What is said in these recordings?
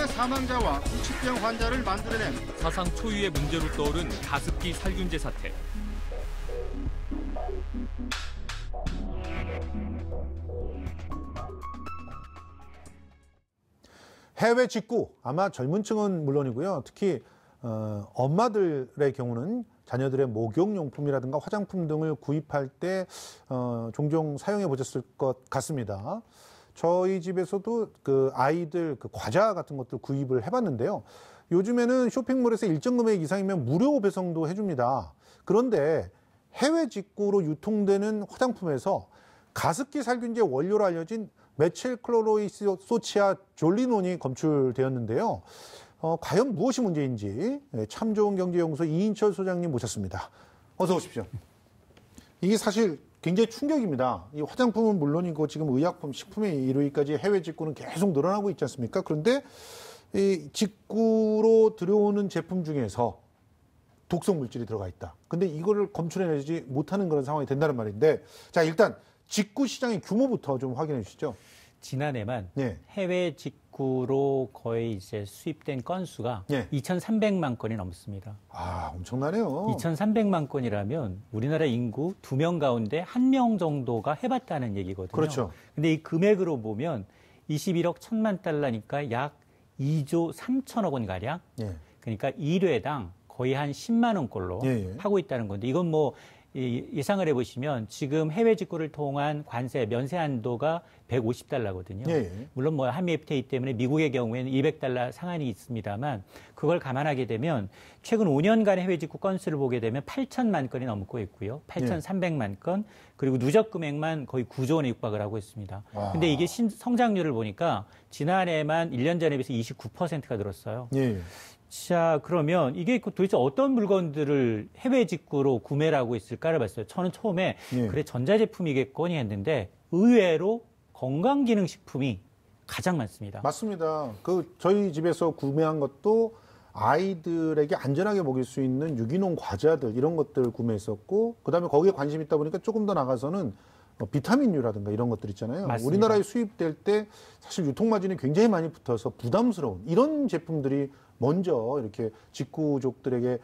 명의 사망자와 90병 환자를 만들어낸 사상 초유의 문제로 떠오른 가습기 살균제 사태. 해외 직구, 아마 젊은 층은 물론이고요. 특히 엄마들의 경우는 자녀들의 목욕용품이라든가 화장품 등을 구입할 때 종종 사용해 보셨을 것 같습니다. 저희 집에서도 그 아이들 그 과자 같은 것들 구입을 해봤는데요. 요즘에는 쇼핑몰에서 일정 금액 이상이면 무료 배송도 해줍니다. 그런데 해외 직구로 유통되는 화장품에서 가습기 살균제 원료로 알려진 메틸클로로이소치아 졸리논이 검출되었는데요. 과연 무엇이 문제인지 참 좋은 경제연구소 이인철 소장님 모셨습니다. 어서 오십시오. 이게 사실 굉장히 충격입니다. 이 화장품은 물론이고 지금 의약품, 식품에 이르기까지 해외 직구는 계속 늘어나고 있지 않습니까? 그런데 이 직구로 들어오는 제품 중에서 독성 물질이 들어가 있다. 근데 이거를 검출해내지 못하는 그런 상황이 된다는 말인데, 자, 일단 직구 시장의 규모부터 좀 확인해 주시죠. 지난해만 예. 해외 직구로 거의 이제 수입된 건수가 예. 2,300만 건이 넘습니다. 아, 엄청나네요. 2,300만 건이라면 우리나라 인구 2명 가운데 1명 정도가 해봤다는 얘기거든요. 그렇죠. 근데 이 금액으로 보면 21억 1천만 달러니까 약 2조 3천억 원 가량. 예. 그러니까 1회당 거의 한 10만 원꼴로 예. 하고 있다는 건데, 이건 뭐 예상을 해보시면 지금 해외 직구를 통한 관세 면세 한도가 150달러거든요. 예. 물론 뭐 한미 FTA 때문에 미국의 경우에는 200달러 상한이 있습니다만, 그걸 감안하게 되면 최근 5년간 해외 직구 건수를 보게 되면 8천만 건이 넘고 있고요. 8,300만 건, 그리고 누적 금액만 거의 9조 원에 육박을 하고 있습니다. 근데 이게 성장률을 보니까 지난해만 1년 전에 비해서 29%가 늘었어요. 예. 자, 그러면 이게 도대체 어떤 물건들을 해외 직구로 구매를 하고 있을까를 봤어요. 저는 처음에 예. 그래 전자제품이겠거니 했는데 의외로 건강기능식품이 가장 많습니다. 맞습니다. 그 저희 집에서 구매한 것도 아이들에게 안전하게 먹일 수 있는 유기농 과자들 이런 것들 구매했었고, 그다음에 거기에 관심 있다 보니까 조금 더 나가서는 비타민류라든가 이런 것들 있잖아요. 맞습니다. 우리나라에 수입될 때 사실 유통마진이 굉장히 많이 붙어서 부담스러운 이런 제품들이 먼저 이렇게 직구족들에게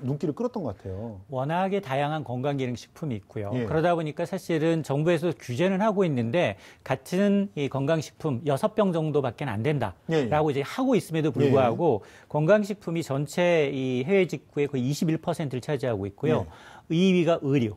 눈길을 끌었던 것 같아요. 워낙에 다양한 건강기능식품이 있고요. 예. 그러다 보니까 사실은 정부에서 규제는 하고 있는데 같은 이 건강식품 6병 정도밖에 안 된다라고 이제 하고 있음에도 불구하고 건강식품이 전체 이 해외 직구의 거의 21%를 차지하고 있고요. 2위가 의류.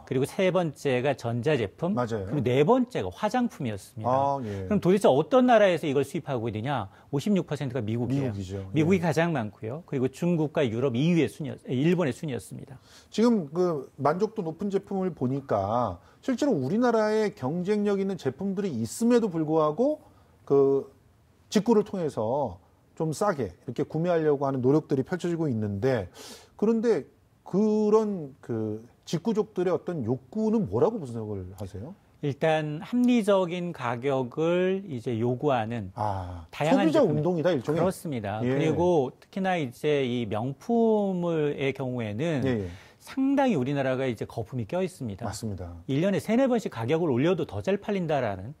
그리고 세 번째가 전자제품, 맞아요. 그리고 네 번째가 화장품이었습니다. 예. 그럼 도대체 어떤 나라에서 이걸 수입하고 있느냐? 56%가 미국이에요. 미국이죠. 미국이 예. 가장 많고요. 그리고 중국과 유럽 2위의 일본의 순이었습니다. 지금 그 만족도 높은 제품을 보니까 실제로 우리나라에 경쟁력 있는 제품들이 있음에도 불구하고 그 직구를 통해서 좀 싸게 이렇게 구매하려고 하는 노력들이 펼쳐지고 있는데, 그런데 그런 그 직구족들의 어떤 욕구는 뭐라고 분석을 하세요? 일단 합리적인 가격을 이제 요구하는 다양한 소비자 제품이, 운동이다 일종의. 그렇습니다. 예. 그리고 특히나 이제 이 명품의 경우에는 상당히 우리나라가 이제 거품이 껴 있습니다. 맞습니다. 1년에 3-4번씩 가격을 올려도 더 잘 팔린다라는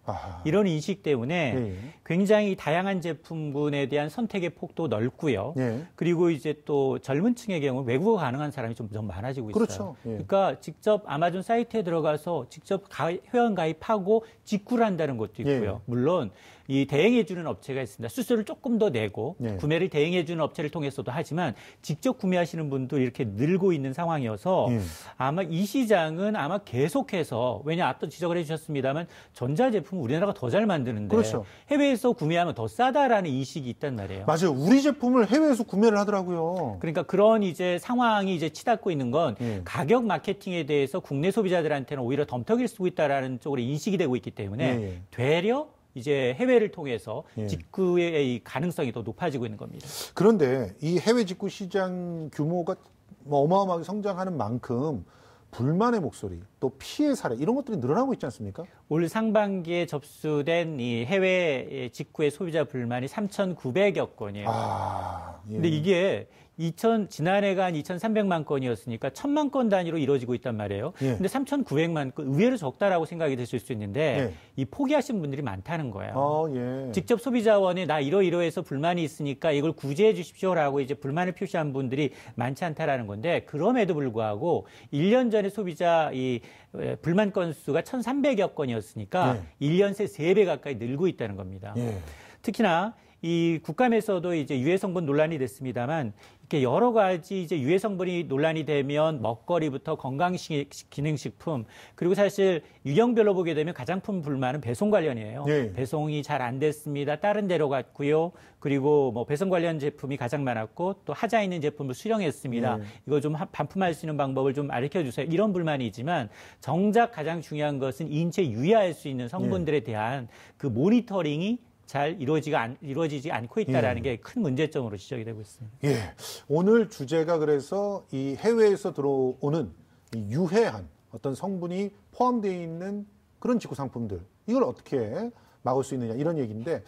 이런 인식 때문에 굉장히 다양한 제품군에 대한 선택의 폭도 넓고요. 그리고 이제 또 젊은 층의 경우 외국어 가능한 사람이 좀 많아지고 있어요. 그렇죠. 그러니까 직접 아마존 사이트에 들어가서 직접 회원 가입하고 직구를 한다는 것도 있고요. 물론 이 대행해주는 업체가 있습니다. 수수료를 조금 더 내고 구매를 대행해주는 업체를 통해서도 하지만 직접 구매하시는 분도 이렇게 늘고 있는 상황이어서 아마 이 시장은 아마 계속해서, 왜냐 앞서 지적을 해주셨습니다만 전자제품 우리나라가 더 잘 만드는데 그렇죠. 해외에서 구매하면 더 싸다라는 인식이 있단 말이에요. 맞아요. 우리 제품을 해외에서 구매를 하더라고요. 그러니까 그런 이제 상황이 이제 치닫고 있는 건 가격 마케팅에 대해서 국내 소비자들한테는 오히려 덤터기를 쓰고 있다라는 쪽으로 인식이 되고 있기 때문에 되려 이제 해외를 통해서 직구의 이 가능성이 더 높아지고 있는 겁니다. 그런데 이 해외 직구 시장 규모가 어마어마하게 성장하는 만큼 불만의 목소리, 또 피해 사례 이런 것들이 늘어나고 있지 않습니까? 올 상반기에 접수된 이 해외 직구의 소비자 불만이 3,900여 건이에요. 근데 이게 지난해가 한 2,300만 건이었으니까 1,000만 건 단위로 이루어지고 있단 말이에요. 예. 근데 3,900만 건 의외로 적다라고 생각이 드실 수 있는데 예. 이 포기하신 분들이 많다는 거예요. 예. 직접 소비자원에 나 이러이러해서 불만이 있으니까 이걸 구제해 주십시오라고 이제 불만을 표시한 분들이 많지 않다라는 건데 그럼에도 불구하고 1년 전에 소비자 이 불만 건수가 1,300여 건이었으니까 1년 새 3배 가까이 늘고 있다는 겁니다. 예. 특히나 이 국감에서도 이제 유해 성분 논란이 됐습니다만 이렇게 여러 가지 이제 유해 성분이 논란이 되면 먹거리부터 건강기능식품 그리고 사실 유형별로 보게 되면 가장 큰 불만은 배송 관련이에요. 예. 배송이 잘 안 됐습니다. 다른 데로 갔고요. 그리고 뭐 배송 관련 제품이 가장 많았고 또 하자 있는 제품을 수령했습니다. 이거 좀 반품할 수 있는 방법을 좀 알려 주세요. 이런 불만이지만 정작 가장 중요한 것은 인체 유해할 수 있는 성분들에 대한 그 모니터링이 잘 이루어지지 않고 있다는 게 큰 문제점으로 지적이 되고 있습니다. 예. 오늘 주제가 그래서 이 해외에서 들어오는 이 유해한 어떤 성분이 포함되어 있는 그런 직구 상품들 이걸 어떻게 막을 수 있느냐 이런 얘기인데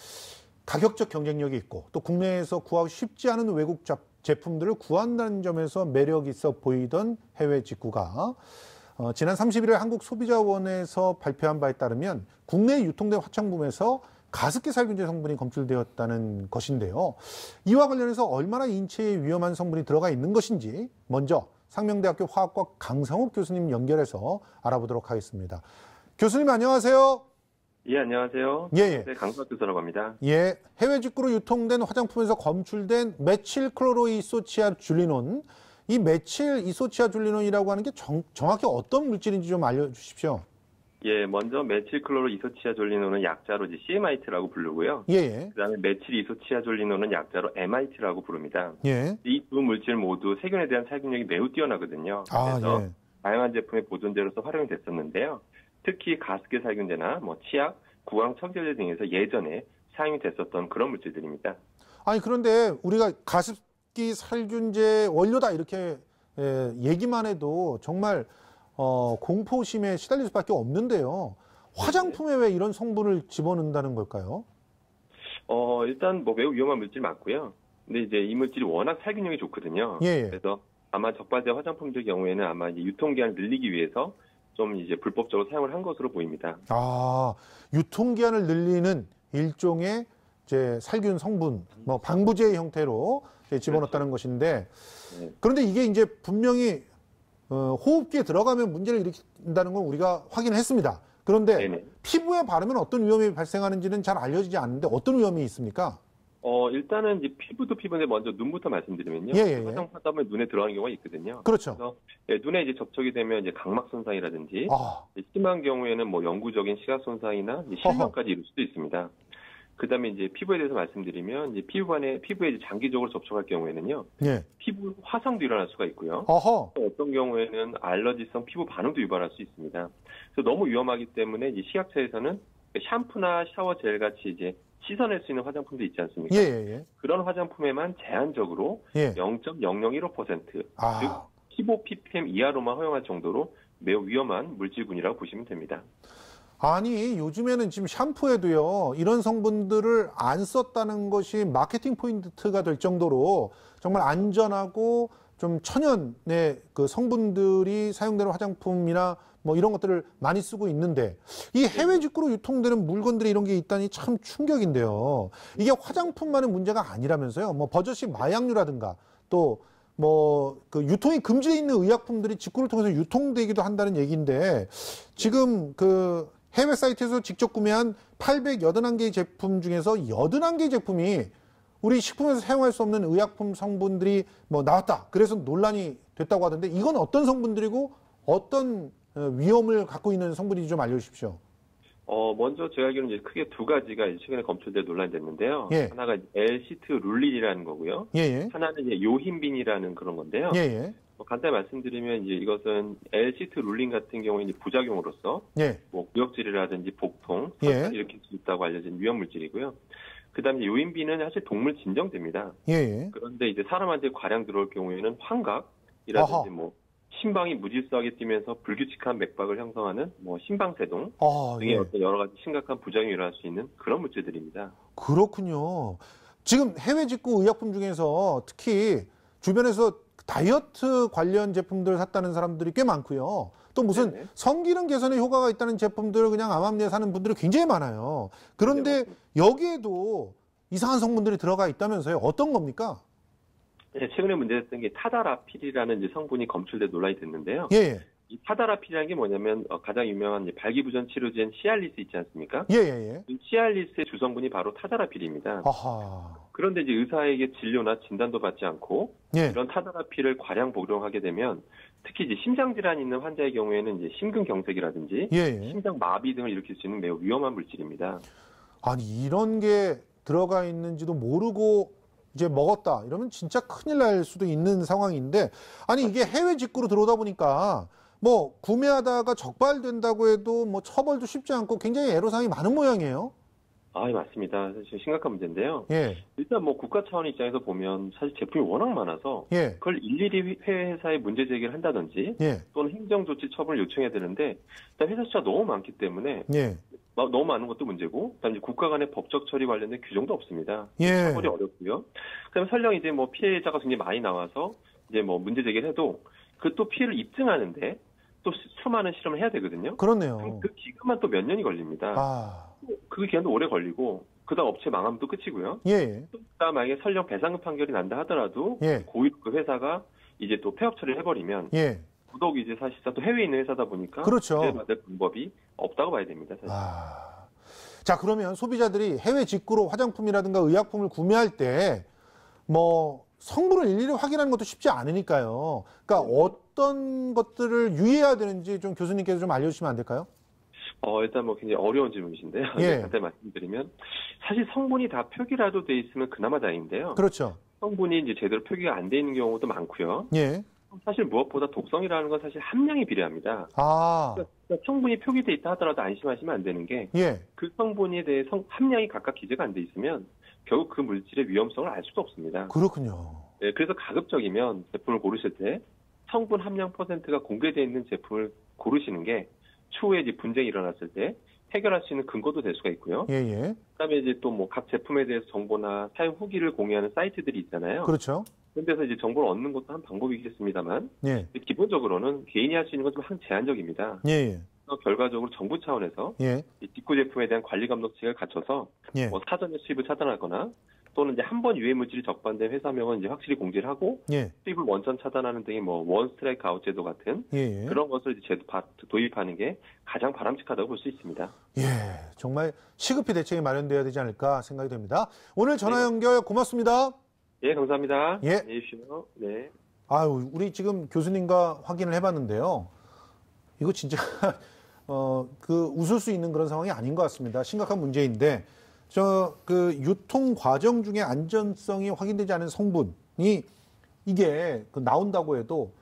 가격적 경쟁력이 있고 또 국내에서 구하기 쉽지 않은 외국 제품들을 구한다는 점에서 매력 있어 보이던 해외 직구가 지난 31일 한국소비자원에서 발표한 바에 따르면 국내에 유통된 화장품에서 가습기 살균제 성분이 검출되었다는 것인데요. 이와 관련해서 얼마나 인체에 위험한 성분이 들어가 있는 것인지 먼저 상명대학교 화학과 강성욱 교수님 연결해서 알아보도록 하겠습니다. 교수님 안녕하세요. 예, 안녕하세요. 예. 네, 강성욱 교수라고 합니다. 예, 해외 직구로 유통된 화장품에서 검출된 메칠클로로이소치아줄리논, 이 메칠이소치아줄리논이라고 하는 게 정확히 어떤 물질인지 좀 알려주십시오. 예, 먼저 메칠클로로 이소치아졸리논은 약자로 이제 CMIT라고 부르고요. 예. 그다음에 메칠 이소치아졸리논은 약자로 MIT라고 부릅니다. 예. 이 두 물질 모두 세균에 대한 살균력이 매우 뛰어나거든요. 그래서 다양한 제품의 보존제로서 활용이 됐었는데요. 특히 가습기 살균제나 뭐 치약, 구강 청결제 등에서 예전에 사용이 됐었던 그런 물질들입니다. 아니 그런데 우리가 가습기 살균제 원료다 이렇게 얘기만 해도 정말 공포심에 시달릴 수밖에 없는데요. 화장품에 왜 이런 성분을 집어넣는다는 걸까요? 일단 뭐 매우 위험한 물질 맞고요. 근데 이제 이 물질이 워낙 살균력이 좋거든요. 예. 그래서 아마 적발제 화장품들 경우에는 아마 이제 유통기한을 늘리기 위해서 좀 이제 불법적으로 사용을 한 것으로 보입니다. 아, 유통기한을 늘리는 일종의 이제 살균 성분, 뭐 방부제 형태로 집어넣었다는 것인데, 그런데 이게 이제 분명히 호흡기에 들어가면 문제를 일으킨다는 건 우리가 확인했습니다. 그런데 피부에 바르면 어떤 위험이 발생하는지는 잘 알려지지 않는데 어떤 위험이 있습니까? 일단은 이제 피부도 피부인데 먼저 눈부터 말씀드리면요. 화장품 하다 보면 눈에 들어가는 경우가 있거든요. 그렇죠. 그래서 눈에 이제 접촉이 되면 이제 각막 손상이라든지 심한 경우에는 뭐 영구적인 시각 손상이나 실명까지 이룰 수도 있습니다. 그다음에 이제 피부에 대해서 말씀드리면 이제 피부에 이제 장기적으로 접촉할 경우에는요. 피부 화상도 일어날 수가 있고요. 어떤 경우에는 알러지성 피부 반응도 유발할 수 있습니다. 그래서 너무 위험하기 때문에 이제 식약처에서는 샴푸나 샤워 젤 같이 이제 씻어낼 수 있는 화장품도 있지 않습니까? 그런 화장품에만 제한적으로 0.0015%, 즉 15ppm 이하로만 허용할 정도로 매우 위험한 물질군이라고 보시면 됩니다. 아니 요즘에는 지금 샴푸에도요 이런 성분들을 안 썼다는 것이 마케팅 포인트가 될 정도로 정말 안전하고 좀 천연의 그 성분들이 사용되는 화장품이나 뭐 이런 것들을 많이 쓰고 있는데 이 해외 직구로 유통되는 물건들이 이런 게 있다니 참 충격인데요. 이게 화장품만의 문제가 아니라면서요. 뭐 버젓이 마약류라든가 또 뭐 그 유통이 금지되어 있는 의약품들이 직구를 통해서 유통되기도 한다는 얘기인데 지금 그 해외 사이트에서 직접 구매한 881개의 제품 중에서 81개의 제품이 우리 식품에서 사용할 수 없는 의약품 성분들이 뭐 나왔다. 그래서 논란이 됐다고 하던데 이건 어떤 성분들이고 어떤 위험을 갖고 있는 성분인지 좀 알려주십시오. 먼저 제가 알기로는 이제 크게 두 가지가 최근에 검출돼 논란이 됐는데요. 하나가 L-시트 룰린이라는 거고요. 하나는 이제 요힌빈이라는 그런 건데요. 간단히 말씀드리면 이제 이것은 L-시트 룰린 같은 경우에 이제 부작용으로서 뭐 구역질이라든지 복통, 설사를 일으킬 수 있다고 알려진 위험 물질이고요. 그다음에 요인빈은 사실 동물 진정제입니다. 그런데 이제 사람한테 과량 들어올 경우에는 환각이라든지 뭐 심방이 무질서하게 뛰면서 불규칙한 맥박을 형성하는 뭐 심방세동 등의 어떤 여러 가지 심각한 부작용이 일어날 수 있는 그런 물질들입니다. 그렇군요. 지금 해외 직구 의약품 중에서 특히 주변에서 다이어트 관련 제품들 샀다는 사람들이 꽤 많고요. 또 무슨 네네. 성기능 개선에 효과가 있다는 제품들을 그냥 암암리에 사는 분들이 굉장히 많아요. 그런데 여기에도 이상한 성분들이 들어가 있다면서요. 어떤 겁니까? 네, 최근에 문제됐던 게 타다라필이라는 이제 성분이 검출돼 논란이 됐는데요. 예. 이 타다라필이라는 게 뭐냐면 가장 유명한 이제 발기부전 치료제인 시알리스 있지 않습니까? 예. 이 시알리스의 주성분이 바로 타다라필입니다. 아하. 그런데 이제 의사에게 진료나 진단도 받지 않고 예. 이런 타다라필을 과량 복용하게 되면 특히 이제 심장 질환이 있는 환자의 경우에는 이제 심근경색이라든지 예. 심장 마비 등을 일으킬 수 있는 매우 위험한 물질입니다. 아니 이런 게 들어가 있는지도 모르고 이제 먹었다 이러면 진짜 큰일 날 수도 있는 상황인데 아니 이게 해외 직구로 들어오다 보니까 뭐 구매하다가 적발된다고 해도 뭐 처벌도 쉽지 않고 굉장히 애로사항이 많은 모양이에요. 아, 맞습니다. 사실 심각한 문제인데요. 예. 일단 뭐 국가 차원 입장에서 보면 사실 제품이 워낙 많아서 예. 그걸 일일이 해외 회사에 문제 제기를 한다든지 예. 또는 행정조치 처분을 요청해야 되는데 일단 회사 수가 너무 많기 때문에 예. 너무 많은 것도 문제고 그다음에 국가 간의 법적 처리 관련된 규정도 없습니다. 예. 처벌이 어렵고요. 그다음에 설령 이제 뭐 피해자가 굉장히 많이 나와서 이제 뭐 문제 제기를 해도 그 또 피해를 입증하는데 또 수많은 실험을 해야 되거든요. 그렇네요. 그 기간만 또 몇 년이 걸립니다. 아. 그 기간도 오래 걸리고 그다음 업체 망하면 또 끝이고요. 예. 또 그다음 만약에 설령 배상금 판결이 난다 하더라도 예. 고의로 그 회사가 이제 또 폐업 처리를 해버리면 예. 구독이 이제 사실상 또 해외에 있는 회사다 보니까 그렇죠. 받을 방법이 없다고 봐야 됩니다. 사실. 아. 자, 그러면 소비자들이 해외 직구로 화장품이라든가 의약품을 구매할 때 뭐 성분을 일일이 확인하는 것도 쉽지 않으니까요. 그러니까 어떤 것들을 유의해야 되는지 좀 교수님께서 좀 알려주시면 안 될까요? 일단 뭐 굉장히 어려운 질문이신데요. 예. 간단히 말씀드리면 사실 성분이 다 표기라도 돼 있으면 그나마 다행인데요. 그렇죠. 성분이 이제 제대로 표기가 안 돼 있는 경우도 많고요. 예. 사실 무엇보다 독성이라는 건 사실 함량이 비례합니다. 아. 그러니까 성분이 표기돼 있다 하더라도 안심하시면 안 되는 게 예. 그 성분에 대해 함량이 각각 기재가 안 돼 있으면 결국 그 물질의 위험성을 알 수도 없습니다. 그렇군요. 네, 그래서 가급적이면 제품을 고르실 때 성분 함량 퍼센트가 공개되어 있는 제품을 고르시는 게 추후에 이제 분쟁이 일어났을 때 해결할 수 있는 근거도 될 수가 있고요. 예. 그다음에 이제 또 뭐 각 제품에 대해서 정보나 사용 후기를 공유하는 사이트들이 있잖아요. 그렇죠. 그런 데서 이제 정보를 얻는 것도 한 방법이겠습니다만 예. 기본적으로는 개인이 할 수 있는 건 좀 제한적입니다. 예. 결과적으로 정부 차원에서 예. 이 직구 제품에 대한 관리 감독책을 갖춰서 예. 뭐 사전에 수입을 차단하거나 또는 이제 한 번 유해 물질이 적발된 회사명은 이제 확실히 공지를 하고 예. 수입을 원천 차단하는 등의 뭐 원 스트라이크 아웃 제도 같은 예. 그런 것을 이제 도입하는 게 가장 바람직하다고 볼 수 있습니다. 예. 정말 시급히 대책이 마련돼야 되지 않을까 생각이 됩니다. 오늘 전화 연결 고맙습니다. 예, 감사합니다. 예. 안녕히 계십시오. 네. 아유, 우리 지금 교수님과 확인을 해봤는데요. 이거 진짜 웃을 수 있는 그런 상황이 아닌 것 같습니다. 심각한 문제인데 유통 과정 중에 안전성이 확인되지 않은 성분이 이게 나온다고 해도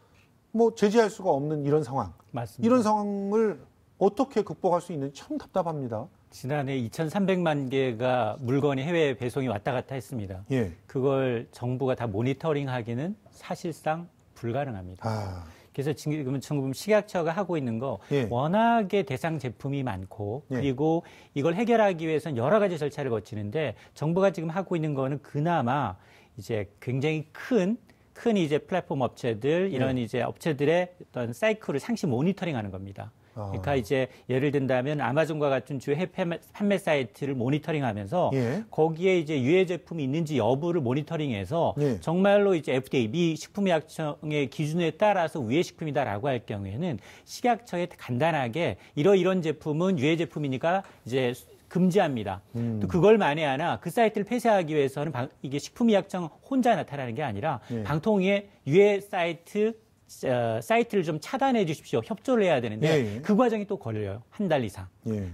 뭐 제지할 수가 없는 이런 상황. 맞습니다. 이런 상황을 어떻게 극복할 수 있는지 참 답답합니다. 지난해 2,300만 개가 물건이 해외 배송이 왔다 갔다 했습니다. 예. 그걸 정부가 다 모니터링하기는 사실상 불가능합니다. 그래서 지금 식약처가 하고 있는 거 예. 워낙에 대상 제품이 많고 그리고 이걸 해결하기 위해서는 여러 가지 절차를 거치는데 정부가 지금 하고 있는 거는 그나마 이제 굉장히 큰 이제 플랫폼 업체들 이런 이제 업체들의 어떤 사이클을 상시 모니터링하는 겁니다. 그러니까 이제 예를 든다면 아마존과 같은 주요 판매 사이트를 모니터링하면서 거기에 이제 유해 제품이 있는지 여부를 모니터링해서 정말로 이제 FDA 미 식품의약청의 기준에 따라서 유해 식품이다라고 할 경우에는 식약처에 간단하게 이런 제품은 유해 제품이니까 이제 금지합니다. 또 그걸 만에 하나 그 사이트를 폐쇄하기 위해서는 이게 식품의약청 혼자 나타나는 게 아니라 방통위의 유해 사이트를 좀 차단해 주십시오. 협조를 해야 되는데 그 과정이 또 걸려요. 한 달 이상.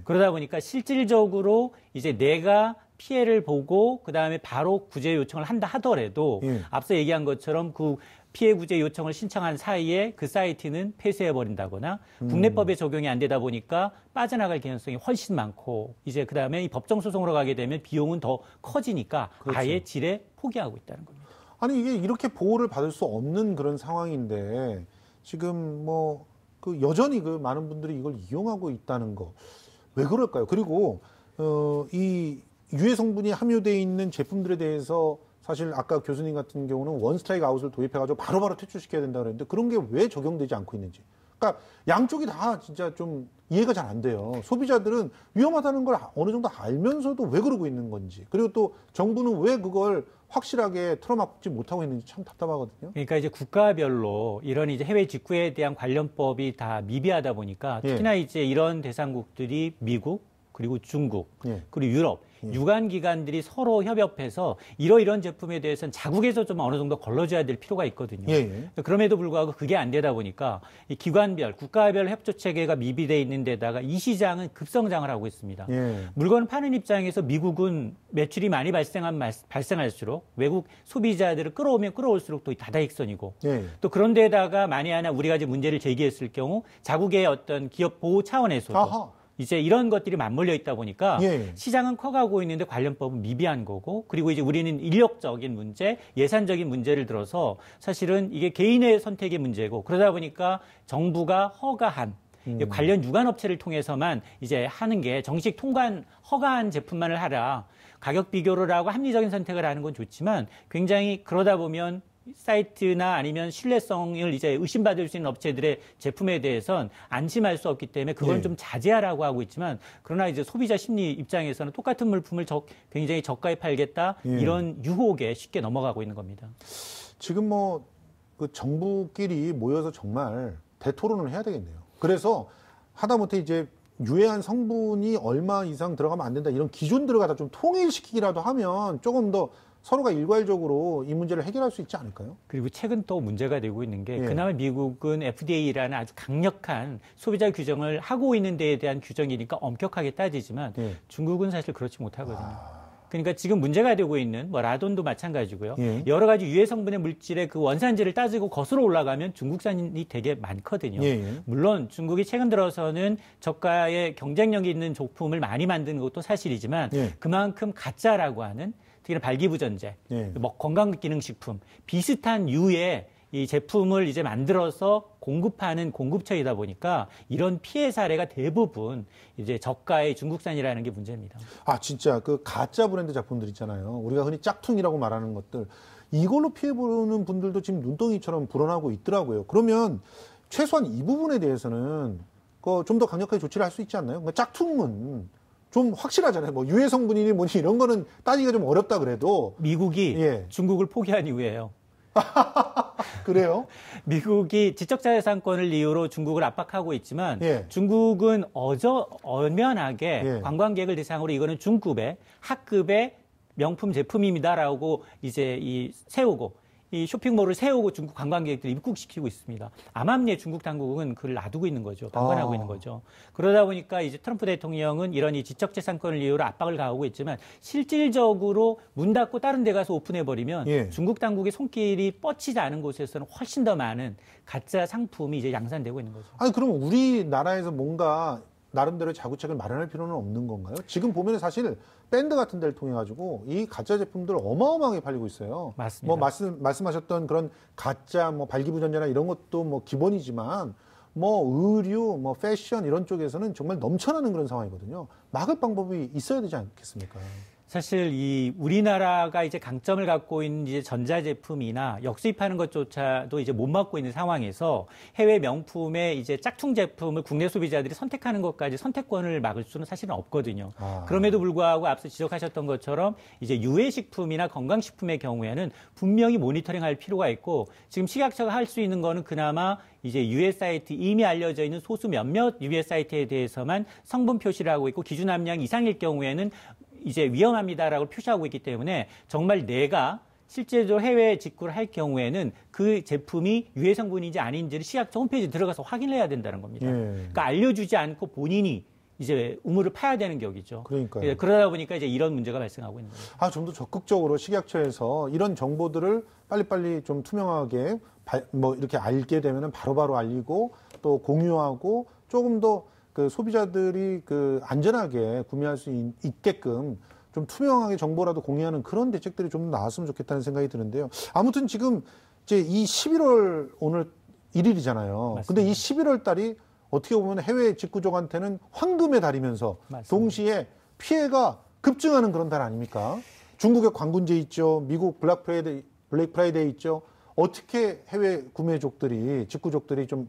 그러다 보니까 실질적으로 이제 내가 피해를 보고 그다음에 바로 구제 요청을 한다 하더라도 앞서 얘기한 것처럼 그 피해 구제 요청을 신청한 사이에 그 사이트는 폐쇄해 버린다거나 국내법에 적용이 안 되다 보니까 빠져나갈 개연성이 훨씬 많고 이제 그다음에 이 법정 소송으로 가게 되면 비용은 더 커지니까 아예 지레 포기하고 있다는 겁니다. 아니 이게 이렇게 보호를 받을 수 없는 그런 상황인데 지금 여전히 많은 분들이 이걸 이용하고 있다는 거 왜 그럴까요? 그리고 이 유해 성분이 함유되어 있는 제품들에 대해서 사실 아까 교수님 같은 경우는 원 스트라이크 아웃을 도입해가지고 바로바로 퇴출시켜야 된다 그랬는데 그런 게 왜 적용되지 않고 있는지. 그러니까 양쪽이 다 진짜 좀 이해가 잘 안 돼요. 소비자들은 위험하다는 걸 어느 정도 알면서도 왜 그러고 있는 건지. 그리고 또 정부는 왜 그걸 확실하게 틀어막지 못하고 있는지 참 답답하거든요. 그러니까 이제 국가별로 이런 이제 해외 직구에 대한 관련법이 다 미비하다 보니까 특히나 이제 이런 대상국들이 미국, 그리고 중국, 그리고 유럽, 유관 기관들이 서로 협업해서 이런 제품에 대해서는 자국에서 좀 어느 정도 걸러줘야 될 필요가 있거든요. 그럼에도 불구하고 그게 안 되다 보니까 이 기관별, 국가별 협조 체계가 미비돼 있는 데다가 이 시장은 급성장을 하고 있습니다. 물건을 파는 입장에서 미국은 매출이 많이 발생할수록 외국 소비자들을 끌어오면 끌어올수록 또 다다익선이고 또 그런 데다가 만에 하나 우리가 이제 문제를 제기했을 경우 자국의 어떤 기업 보호 차원에서도 이제 이런 것들이 맞물려 있다 보니까 시장은 커가고 있는데 관련법은 미비한 거고 그리고 이제 우리는 인력적인 문제, 예산적인 문제를 들어서 사실은 이게 개인의 선택의 문제고 그러다 보니까 정부가 허가한 관련 유관업체를 통해서만 이제 하는 게 정식 통관 허가한 제품만을 하라. 가격 비교를 하고 합리적인 선택을 하는 건 좋지만 굉장히 그러다 보면 사이트나 아니면 신뢰성을 이제 의심받을 수 있는 업체들의 제품에 대해서는 안심할 수 없기 때문에 그건 좀 자제하라고 하고 있지만 그러나 이제 소비자 심리 입장에서는 똑같은 물품을 굉장히 저가에 팔겠다 이런 유혹에 쉽게 넘어가고 있는 겁니다. 지금 뭐 그 정부끼리 모여서 정말 대토론을 해야 되겠네요. 그래서 하다못해 이제 유해한 성분이 얼마 이상 들어가면 안 된다 이런 기준들을 갖다 좀 통일시키기라도 하면 조금 더 서로가 일괄적으로 이 문제를 해결할 수 있지 않을까요? 그리고 최근 또 문제가 되고 있는 게 그나마 미국은 FDA라는 아주 강력한 소비자 규정을 하고 있는 데에 대한 규정이니까 엄격하게 따지지만 중국은 사실 그렇지 못하거든요. 그러니까 지금 문제가 되고 있는 뭐 라돈도 마찬가지고요. 여러 가지 유해 성분의 물질의 그 원산지를 따지고 거슬러 올라가면 중국산이 되게 많거든요. 물론 중국이 최근 들어서는 저가의 경쟁력이 있는 제품을 많이 만드는 것도 사실이지만 그만큼 가짜라고 하는 특히나 발기부전제, 뭐 건강기능식품 비슷한 유의 이 제품을 이제 만들어서 공급하는 공급처이다 보니까 이런 피해 사례가 대부분 이제 저가의 중국산이라는 게 문제입니다. 아, 진짜 그 가짜 브랜드 작품들 있잖아요. 우리가 흔히 짝퉁이라고 말하는 것들. 이걸로 피해 보는 분들도 지금 눈덩이처럼 불어나고 있더라고요. 그러면 최소한 이 부분에 대해서는 좀 더 강력하게 조치를 할 수 있지 않나요? 그러니까 짝퉁은 좀 확실하잖아요. 뭐 유해 성분이니 뭐니 이런 거는 따지기가 좀 어렵다 그래도 미국이 중국을 포기한 이후에요. 그래요? 미국이 지적자재산권을 이유로 중국을 압박하고 있지만 중국은 엄연하게 관광객을 대상으로 이거는 중급의 하급의 명품 제품입니다라고 이제 세우고 이 쇼핑몰을 세우고 중국 관광객들을 입국시키고 있습니다. 암암리에 중국 당국은 그걸 놔두고 있는 거죠. 방관하고 있는 거죠. 그러다 보니까 이제 트럼프 대통령은 이런 이 지적재산권을 이유로 압박을 가하고 있지만 실질적으로 문 닫고 다른 데 가서 오픈해버리면 중국 당국의 손길이 뻗치지 않은 곳에서는 훨씬 더 많은 가짜 상품이 이제 양산되고 있는 거죠. 아니, 그럼 우리나라에서 뭔가 나름대로 자구책을 마련할 필요는 없는 건가요? 지금 보면 사실 밴드 같은 데를 통해 가지고 이 가짜 제품들 어마어마하게 팔리고 있어요. 맞습니다. 뭐 말씀하셨던 그런 가짜 뭐 발기부전제나 이런 것도 뭐 기본이지만 뭐 의류, 뭐 패션 이런 쪽에서는 정말 넘쳐나는 그런 상황이거든요. 막을 방법이 있어야 되지 않겠습니까? 사실 이 우리나라가 이제 강점을 갖고 있는 이제 전자제품이나 역수입하는 것조차도 이제 못 막고 있는 상황에서 해외 명품의 이제 짝퉁 제품을 국내 소비자들이 선택하는 것까지 선택권을 막을 수는 사실은 없거든요. 그럼에도 불구하고 앞서 지적하셨던 것처럼 이제 유해식품이나 건강식품의 경우에는 분명히 모니터링할 필요가 있고 지금 식약처가 할 수 있는 거는 그나마 이제 유해 사이트 이미 알려져 있는 소수 몇몇 유해 사이트에 대해서만 성분 표시를 하고 있고 기준 함량 이상일 경우에는 이제 위험합니다라고 표시하고 있기 때문에 정말 내가 실제로 해외 직구를 할 경우에는 그 제품이 유해 성분인지 아닌지를 식약처 홈페이지에 들어가서 확인을 해야 된다는 겁니다. 그러니까 알려주지 않고 본인이 이제 우물을 파야 되는 격이죠. 그러니까요. 그러다 보니까 이제 이런 문제가 발생하고 있는 거예요. 좀 더 적극적으로 식약처에서 이런 정보들을 빨리빨리 좀 투명하게 뭐 이렇게 알게 되면은 바로바로 알리고 또 공유하고 조금 더 그 소비자들이 그 안전하게 구매할 수 있게끔 좀 투명하게 정보라도 공유하는 그런 대책들이 좀 나왔으면 좋겠다는 생각이 드는데요. 아무튼 지금 이제 이 11월 오늘 1일이잖아요. 맞습니다. 근데 이 11월 달이 어떻게 보면 해외 직구족한테는 황금의 달이면서 맞습니다. 동시에 피해가 급증하는 그런 달 아닙니까? 중국의 광군제 있죠. 미국 블랙 프라이데이 있죠. 어떻게 해외 구매족들이, 직구족들이 좀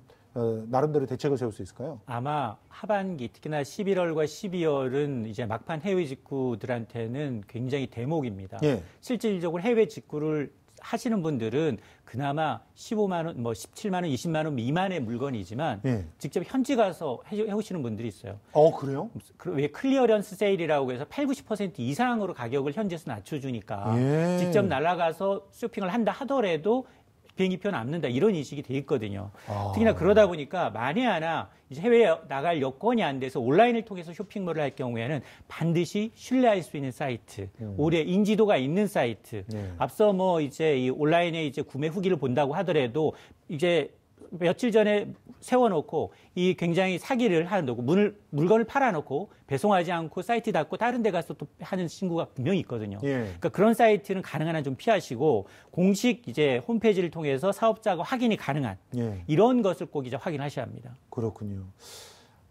나름대로 대책을 세울 수 있을까요? 아마 하반기, 특히나 11월과 12월은 이제 막판 해외 직구들한테는 굉장히 대목입니다. 예. 실질적으로 해외 직구를 하시는 분들은 그나마 15만 원, 뭐 17만 원, 20만 원 미만의 물건이지만 예. 직접 현지 가서 해오시는 분들이 있어요. 그래요? 왜 클리어런스 세일이라고 해서 80% 이상으로 가격을 현지에서 낮춰주니까 예. 직접 날아가서 쇼핑을 한다 하더라도 비행기표 남는다 이런 인식이 돼 있거든요. 특히나 그러다 보니까 만에 하나 이제 해외에 나갈 여건이 안 돼서 온라인을 통해서 쇼핑몰을 할 경우에는 반드시 신뢰할 수 있는 사이트, 오래 인지도가 있는 사이트. 앞서 뭐 이제 이 온라인에 이제 구매 후기를 본다고 하더라도 이제 며칠 전에 세워놓고 이 굉장히 사기를 하는 거고 물건을 팔아놓고 배송하지 않고 사이트 닫고 다른 데 가서 또 하는 친구가 분명히 있거든요. 예. 그러니까 그런 사이트는 가능한 한 좀 피하시고 공식 이제 홈페이지를 통해서 사업자가 확인이 가능한 예. 이런 것을 꼭 이제 확인하셔야 합니다. 그렇군요.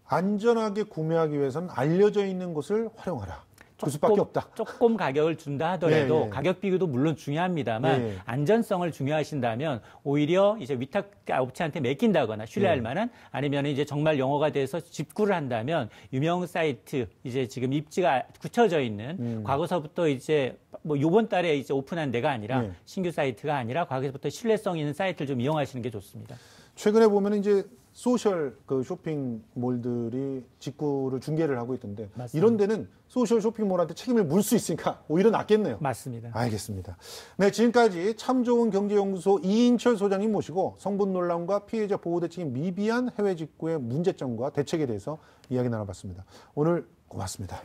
안전하게 구매하기 위해서는 알려져 있는 곳을 활용하라. 그 수밖에 없다. 조금 가격을 준다 하더라도 가격 비교도 물론 중요합니다만 안전성을 중요하신다면 오히려 이제 위탁 업체한테 맡긴다거나 신뢰할 만한 아니면 이제 정말 영어가 돼서 직구를 한다면 유명 사이트 이제 지금 입지가 굳혀져 있는 과거서부터 이제 뭐 이번 달에 이제 오픈한 데가 아니라 신규 사이트가 아니라 과거서부터 신뢰성 있는 사이트를 좀 이용하시는 게 좋습니다. 최근에 보면 이제 소셜 그 쇼핑몰들이 직구를 중개를 하고 있던데 맞습니다. 이런 데는 소셜 쇼핑몰한테 책임을 물 수 있으니까 오히려 낫겠네요. 맞습니다. 알겠습니다. 네, 지금까지 참 좋은 경제연구소 이인철 소장님 모시고 성분 논란과 피해자 보호 대책이 미비한 해외 직구의 문제점과 대책에 대해서 이야기 나눠봤습니다. 오늘 고맙습니다.